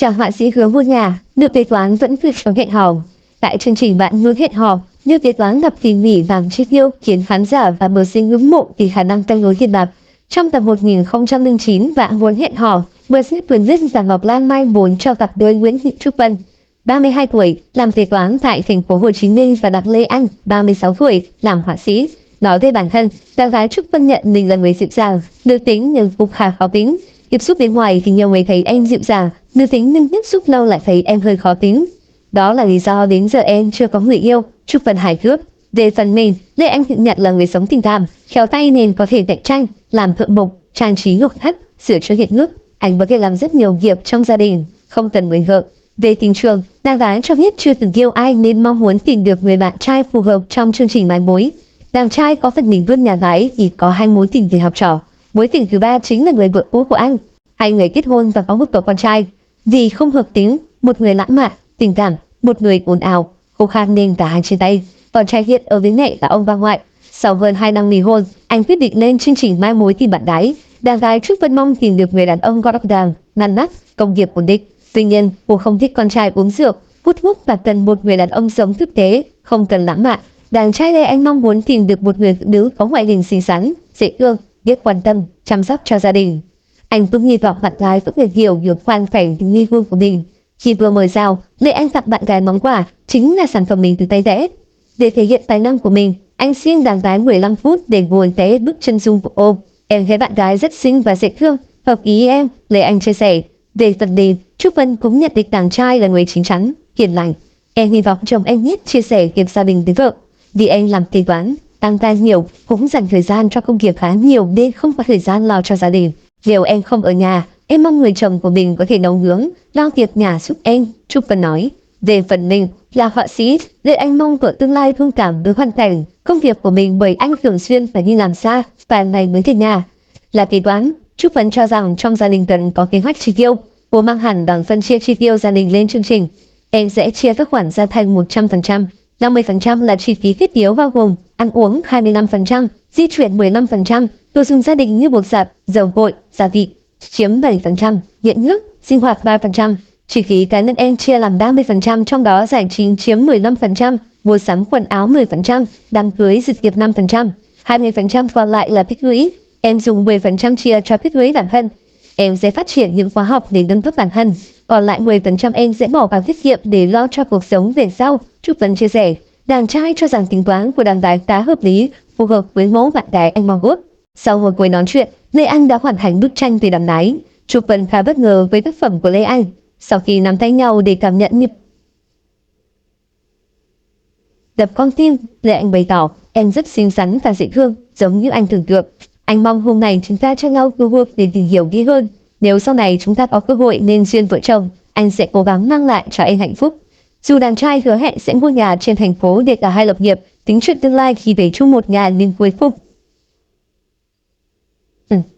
chàng họa sĩ hứa mua nhà, nữ kế toán vẫn quyết sống hẹn hò. Tại chương trình Bạn Muốn Hẹn Hò, nữ kế toán gặp tỉ mỉ vàng chi tiêu khiến khán giả và mờ sinh ngưỡng mộ vì khả năng cân đối tiền bạc. Trong tập 1009 Bạn Muốn Hẹn Hò, Bờ Sít Quyền viết rằng Ngọc Lan Mai muốn cho cặp đôi Nguyễn Thị Trúc Vân, 32 tuổi, làm kế toán tại thành phố Hồ Chí Minh và Đặng Lê Anh, 36 tuổi, làm họa sĩ. Nói về bản thân, cô gái Trúc Vân nhận mình là người dịu dàng, nữ tính nhưng cũng khá khó tính. Tiếp xúc bên ngoài thì nhiều người thấy em dịu dàng, nữ tính nhưng tiếp xúc lâu lại thấy em hơi khó tính. Đó là lý do đến giờ em chưa có người yêu. Trúc Vân hài hước. Về phần mình, Lê Anh tự nhận là người sống tình cảm, khéo tay nên có thể cạnh tranh, làm thợ mộc, trang trí nội thất, sửa chữa hiện nước. Anh có thể làm rất nhiều việc trong gia đình, không cần người vợ. Về tình trường, nàng gái cho biết chưa từng yêu ai nên mong muốn tìm được người bạn trai phù hợp trong chương trình Mái Mối. Đàn trai có phần mình vươn nhà gái thì có hai mối tình về học trò. Mối tình thứ ba chính là người vợ cũ của anh. Hai người kết hôn và có một cậu con trai. Vì không hợp tính, một người lãng mạn, tình cảm, một người ồn ào, khô khan nên cả hai chia tay. Con trai hiện ở với mẹ là ông bà ngoại. Sau hơn 2 năm ly hôn, anh quyết định lên chương trình Mai Mối tìm bạn gái. Đàn gái Trúc Vân mong tìm được người đàn ông gọn gàng, ngăn nắp, công việc ổn định. Tuy nhiên, cô không thích con trai uống rượu, hút thuốc và cần một người đàn ông sống thực tế, không cần lãng mạn. Đàn trai Lê Anh mong muốn tìm được một người phụ nữ có ngoại hình xinh xắn, dễ thương, biết quan tâm, chăm sóc cho gia đình. Anh cũng hy vọng bạn gái có thể hiểu được hoàn cảnh nghi hương của mình. Khi vừa mời chào, Lê Anh tặng bạn gái món quà, chính là sản phẩm mình từ tay vẽ. Để thể hiện tài năng của mình, anh xin đàn gái 15 phút để ngồi vẽ bức chân dung của ô. Em thấy bạn gái rất xinh và dễ thương, hợp ý em, Lê Anh chia sẻ. Về phần đề, Trúc Vân cũng nhận định đàn trai là người chín chắn, hiền lành. Em hy vọng chồng em biết chia sẻ việc gia đình với vợ. Vì em làm kế toán, tăng ca nhiều, cũng dành thời gian cho công việc khá nhiều nên không có thời gian lo cho gia đình. Nếu em không ở nhà, em mong người chồng của mình có thể nấu nướng, lo việc nhà giúp em, Trúc Vân nói. Về phần mình, là họa sĩ, nên anh mong vợ tương lai thông cảm với hoàn cảnh, công việc của mình bởi anh thường xuyên phải đi làm xa, vài ngày mới về nhà. Là kế toán, Trúc Vân cho rằng trong gia đình cần có kế hoạch chi tiêu. Cô mang hẳn bảng phân chia chi tiêu gia đình lên chương trình. Em sẽ chia các khoản ra thành 100%, 50% là chi phí thiết yếu bao gồm ăn uống 25%, di chuyển 15%, đồ dùng gia đình như bột giặt, dầu gội, gia vị chiếm 7%, điện nước, sinh hoạt 3%. Chi phí cá nhân em chia làm 30%, trong đó giải trí chiếm 15%, mua sắm quần áo 10%, đám cưới dự tiệc 5%, 20% còn lại là tích lũy. Em dùng 10% chia cho tích lũy bản thân. Em sẽ phát triển những khóa học để nâng cấp bản thân, còn lại 10% em sẽ bỏ vào tiết kiệm để lo cho cuộc sống về sau. Trúc Vân chia sẻ, đàn trai cho rằng tính toán của đàn gái khá hợp lý, phù hợp với mẫu bạn gái anh mong ước. Sau một buổi nói chuyện, Lê Anh đã hoàn thành bức tranh về đàn gái. Trúc Vân khá bất ngờ với tác phẩm của Lê Anh. Sau khi nắm tay nhau để cảm nhận nhịp đập con tim, Lê Anh bày tỏ, em rất xinh xắn và dễ thương, giống như anh tưởng tượng. Anh mong hôm nay chúng ta cho nhau cơ hội để tìm hiểu kỹ hơn. Nếu sau này chúng ta có cơ hội nên duyên vợ chồng, anh sẽ cố gắng mang lại cho em hạnh phúc. Dù đàn trai hứa hẹn sẽ mua nhà trên thành phố để cả hai lập nghiệp, tính chuyện tương lai khi về chung một nhà nhưng cuối cùng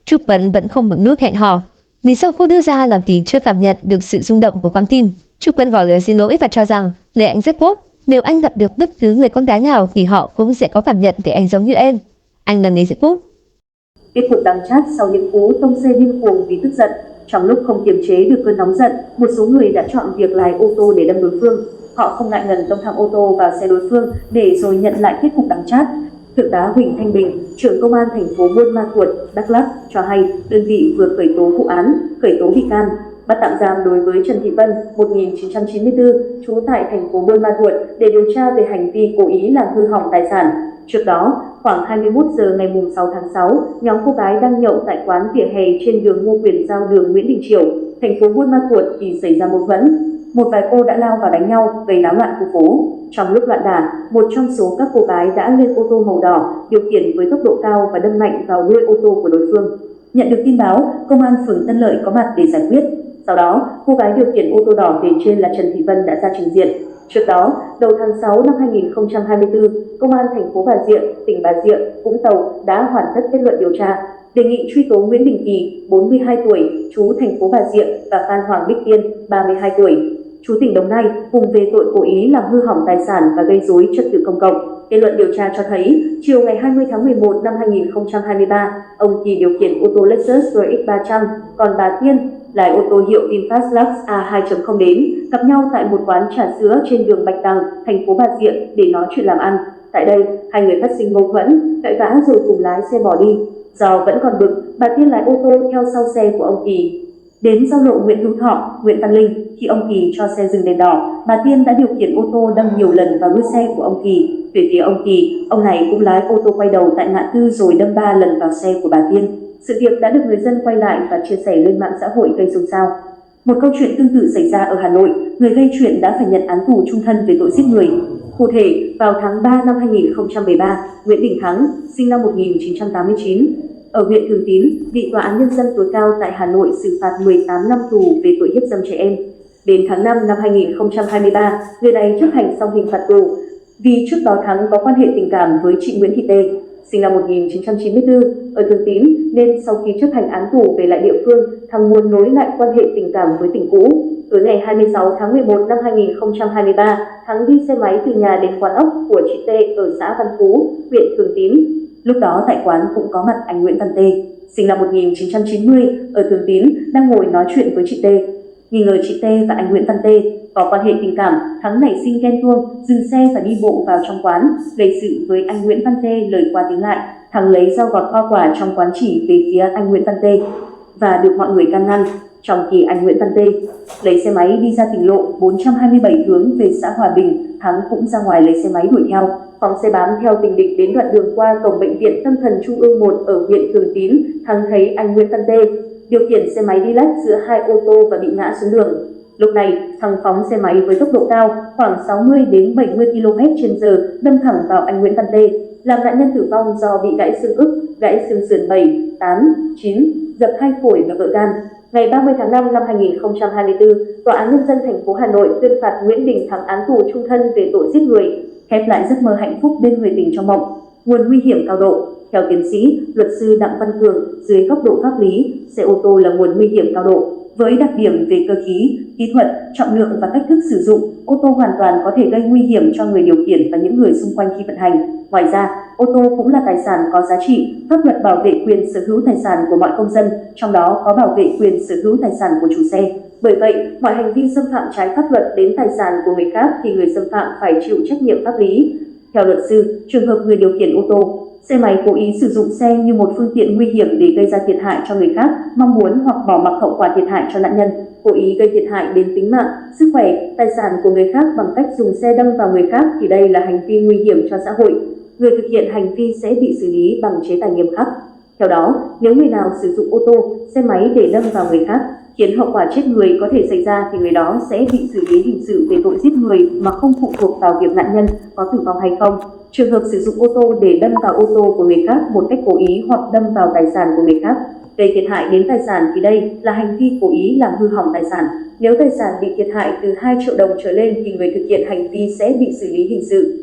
Trúc Vân vẫn không mừng nước hẹn hò. Vì sao cô đưa ra là vì chưa cảm nhận được sự rung động của con tim. Trúc Vân gọi lời xin lỗi và cho rằng Lê Anh rất tốt. Nếu anh gặp được bất cứ người con gái nào thì họ cũng sẽ có cảm nhận về anh giống như em. Anh là người rất tốt. Tiếp tục đăng chat sau những cú tông xe điên cuồng vì tức giận. Trong lúc không kiềm chế được cơn nóng giận, một số người đã chọn việc lái ô tô để đâm đối phương. Họ không ngại ngần tông thẳng ô tô vào xe đối phương để rồi nhận lại kết cục đăng chat. Thượng tá Huỳnh Thanh Bình, trưởng công an thành phố Buôn Ma Thuột, Đắk Lắk cho hay đơn vị vừa khởi tố vụ án, khởi tố bị can, bắt tạm giam đối với Trần Thị Vân, 1994, trú tại thành phố Buôn Ma Thuột để điều tra về hành vi cố ý làm hư hỏng tài sản. Trước đó, khoảng 21 giờ ngày 6 tháng 6, nhóm cô gái đang nhậu tại quán vỉa hè trên đường Ngô Quyền giao đường Nguyễn Đình Chiểu, thành phố Buôn Ma Thuột thì xảy ra mâu thuẫn. Một vài cô đã lao vào đánh nhau, gây náo loạn khu phố. Trong lúc loạn đả, một trong số các cô gái đã lên ô tô màu đỏ, điều khiển với tốc độ cao và đâm mạnh vào đuôi ô tô của đối phương. Nhận được tin báo, công an phường Tân Lợi có mặt để giải quyết. Sau đó, cô gái điều khiển ô tô đỏ kể trên là Trần Thị Vân đã ra trình diện. Trước đó, đầu tháng 6 năm 2024, Công an thành phố Bà Rịa, tỉnh Bà Rịa, Vũng Tàu đã hoàn tất kết luận điều tra, đề nghị truy tố Nguyễn Đình Kỳ, 42 tuổi, trú thành phố Bà Rịa và Phan Hoàng Bích Tiên, 32 tuổi, trú tỉnh Đồng Nai, cùng về tội cố ý làm hư hỏng tài sản và gây rối trật tự công cộng. Kết luận điều tra cho thấy, chiều ngày 20 tháng 11 năm 2023, ông Kỳ điều khiển ô tô Lexus RX 300, còn bà Tiên lái ô tô hiệu VinFast Lux A2.0 đến, gặp nhau tại một quán trà sữa trên đường Bạch Đằng, thành phố Bà Rịa để nói chuyện làm ăn. Tại đây, hai người phát sinh mâu thuẫn, cãi vã rồi cùng lái xe bỏ đi. Do vẫn còn bực, bà Tiên lái ô tô theo sau xe của ông Kỳ. Đến giao lộ Nguyễn Hữu Thọ, Nguyễn Văn Linh, khi ông Kỳ cho xe dừng đèn đỏ, bà Tiên đã điều khiển ô tô đâm nhiều lần vào đuôi xe của ông Kỳ. Về phía ông Kỳ, ông này cũng lái ô tô quay đầu tại ngã tư rồi đâm 3 lần vào xe của bà Tiên. Sự việc đã được người dân quay lại và chia sẻ lên mạng xã hội gây xôn xao. Một câu chuyện tương tự xảy ra ở Hà Nội, người gây chuyện đã phải nhận án tù chung thân về tội giết người. Cụ thể, vào tháng 3 năm 2013, Nguyễn Đình Thắng, sinh năm 1989, ở huyện Thường Tín, bị Tòa án Nhân dân tối cao tại Hà Nội xử phạt 18 năm tù về tội hiếp dâm trẻ em. Đến tháng 5 năm 2023, người này chấp hành xong hình phạt tù. Vì trước đó Thắng có quan hệ tình cảm với chị Nguyễn Thị Tê, sinh năm 1994, ở Thường Tín, nên sau khi chấp hành án tù về lại địa phương, Thắng muốn nối lại quan hệ tình cảm với tình cũ. Tối ngày 26 tháng 11 năm 2023, Thắng đi xe máy từ nhà đến quán ốc của chị Tê ở xã Văn Phú, huyện Thường Tín. Lúc đó tại quán cũng có mặt anh Nguyễn Văn Tê, sinh năm 1990, ở Thường Tín, đang ngồi nói chuyện với chị Tê. Nghi ngờ chị Tê và anh Nguyễn Văn Tê có quan hệ tình cảm, Thắng nảy sinh ghen tuông, dừng xe và đi bộ vào trong quán, gây sự với anh Nguyễn Văn Tê lời qua tiếng lại. Thắng lấy dao gọt hoa quả trong quán chỉ về phía anh Nguyễn Văn Tê và được mọi người can ngăn. Trong khi anh Nguyễn Văn Tê lấy xe máy đi ra tỉnh lộ 427 hướng về xã Hòa Bình, Thắng cũng ra ngoài lấy xe máy đuổi theo. Phóng xe bám theo tình địch đến đoạn đường qua cổng bệnh viện Tâm thần Trung ương 1 ở huyện Thường Tín, Thắng thấy anh Nguyễn Văn Tê điều khiển xe máy đi lách giữa hai ô tô và bị ngã xuống đường. Lúc này, Thắng phóng xe máy với tốc độ cao, khoảng 60 đến 70 km/h, đâm thẳng vào anh Nguyễn Văn Tê, làm nạn nhân tử vong do bị gãy xương ức, gãy xương sườn 7, 8, 9, dập hai phổi và vỡ gan. Ngày 30 tháng 5 năm 2024, Tòa án Nhân dân thành phố Hà Nội tuyên phạt Nguyễn Đình Thắng án tù chung thân về tội giết người, khép lại giấc mơ hạnh phúc bên người tình trong mộng. Nguồn nguy hiểm cao độ. Theo tiến sĩ, luật sư Đặng Văn Cường, dưới góc độ pháp lý, xe ô tô là nguồn nguy hiểm cao độ. Với đặc điểm về cơ khí, kỹ thuật, trọng lượng và cách thức sử dụng, ô tô hoàn toàn có thể gây nguy hiểm cho người điều khiển và những người xung quanh khi vận hành. Ngoài ra, ô tô cũng là tài sản có giá trị, pháp luật bảo vệ quyền sở hữu tài sản của mọi công dân, trong đó có bảo vệ quyền sở hữu tài sản của chủ xe. Bởi vậy, mọi hành vi xâm phạm trái pháp luật đến tài sản của người khác thì người xâm phạm phải chịu trách nhiệm pháp lý. Theo luật sư, trường hợp người điều khiển ô tô, xe máy cố ý sử dụng xe như một phương tiện nguy hiểm để gây ra thiệt hại cho người khác, mong muốn hoặc bỏ mặc hậu quả thiệt hại cho nạn nhân, cố ý gây thiệt hại đến tính mạng, sức khỏe, tài sản của người khác bằng cách dùng xe đâm vào người khác thì đây là hành vi nguy hiểm cho xã hội. Người thực hiện hành vi sẽ bị xử lý bằng chế tài nghiêm khắc. Theo đó, nếu người nào sử dụng ô tô, xe máy để đâm vào người khác, khiến hậu quả chết người có thể xảy ra thì người đó sẽ bị xử lý hình sự về tội giết người mà không phụ thuộc vào việc nạn nhân có tử vong hay không. Trường hợp sử dụng ô tô để đâm vào ô tô của người khác một cách cố ý hoặc đâm vào tài sản của người khác, gây thiệt hại đến tài sản thì đây là hành vi cố ý làm hư hỏng tài sản. Nếu tài sản bị thiệt hại từ 2 triệu đồng trở lên thì người thực hiện hành vi sẽ bị xử lý hình sự.